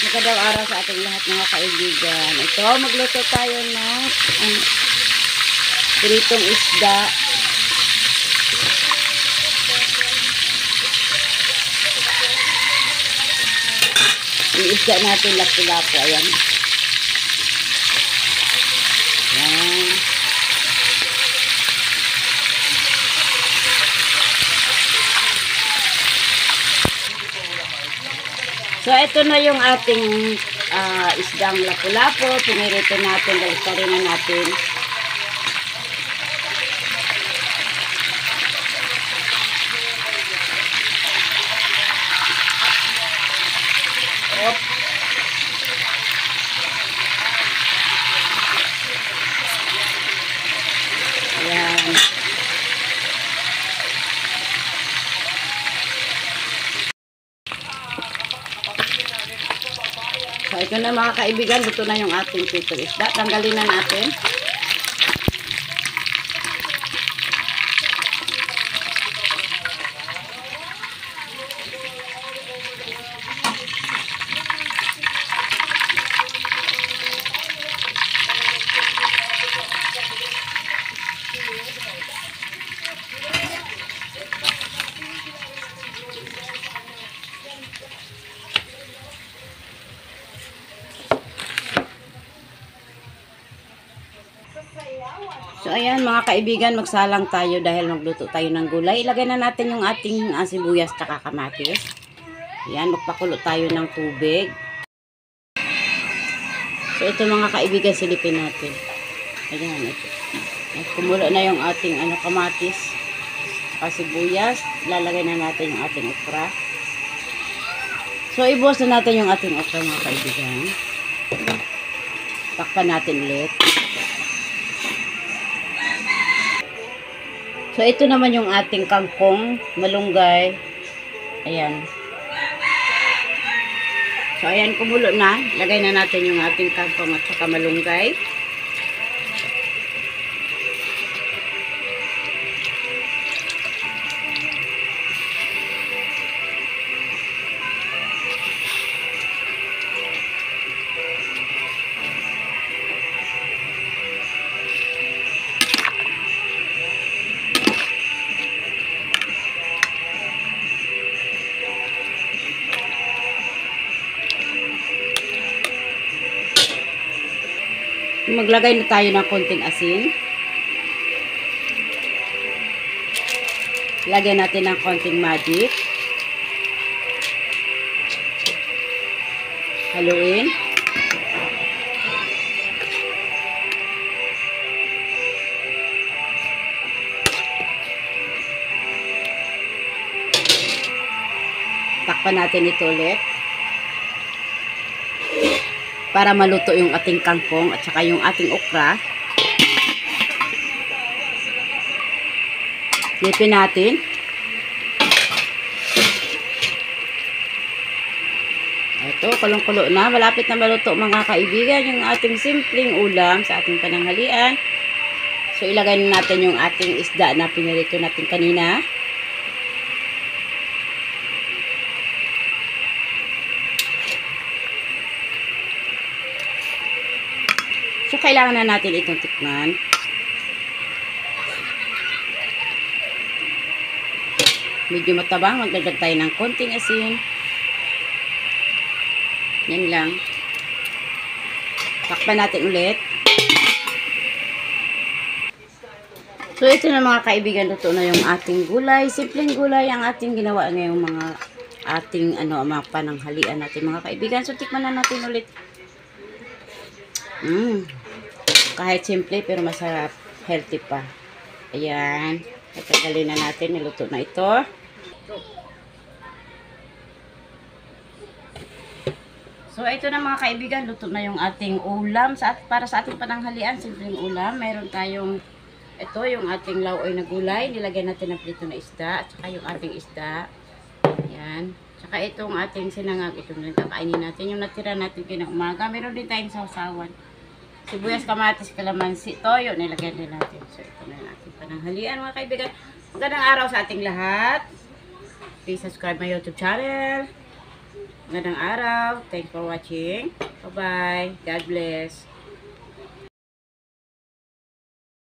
Magandang araw sa ating lahat mga kaibigan. Ito, magluto tayo ng pritong isda. Yung isda natin lapu-lapu. Ayan. Ayan. So, ito na yung ating isdang lapu-lapu. Pinirito natin, balik na natin. Op. Ayan. So, ito na mga kaibigan, ito na yung ating pritong isda. Tanggalin na natin. So, ayan mga kaibigan, magsalang tayo dahil magluto tayo ng gulay. Ilagay na natin yung ating sibuyas at kamatis. Ayan, magpakulo tayo ng tubig. So, ito mga kaibigan, silipin natin. Ayan, ito. Kumulo na yung ating kamatis at sibuyas. Lalagay na natin yung ating okra. So, ibuhos na natin yung ating okra mga kaibigan. Takpan natin ulit. So, ito naman yung ating kangkong, malunggay. Ayan. So, ayan, kumulo na. Lagay na natin yung ating kangkong at saka malunggay. Maglagay na tayo ng konting asin. Lagyan natin ng konting magic. Haluin. Takpan natin ito ulit. Para maluto yung ating kangkong at saka yung ating okra. Lipin natin. Ito, kulong-kulo na. Malapit na maluto mga kaibigan yung ating simpleng ulam sa ating pananghalian. So, ilagay na natin yung ating isda na pinirito natin kanina. So, kailangan na natin itong tikman. Medyo matabang. Magdagdag tayo ng konting asin. Yan lang. Takpan natin ulit. So, ito na mga kaibigan. Luto na yung ating gulay. Simpleng gulay ang ating ginawa ngayong mga ating mga pananghalian natin mga kaibigan. So, tikman na natin ulit. Kahit simple pero masarap, healthy pa. Ayan, tatagalin na natin, niluto na ito. So ito na mga kaibigan, luto na yung ating ulam para sa ating pananghalian, simpleng ulam. Meron tayong ito yung ating laoy na gulay, nilagyan natin ng prito na isda at saka yung ating isda. Ayan. Saka itong ating sinangag, ito na kakainin natin. Yung natira natin kinang umaga. Meron din tayong sausawan. Sibuyas, kamatis, kalamansi, toyo, nilagay din natin. So, ito na natin pananghalian mga kaibigan. Magandang araw sa ating lahat. Please subscribe my YouTube channel. Magandang araw. Thanks for watching. Bye-bye. God bless.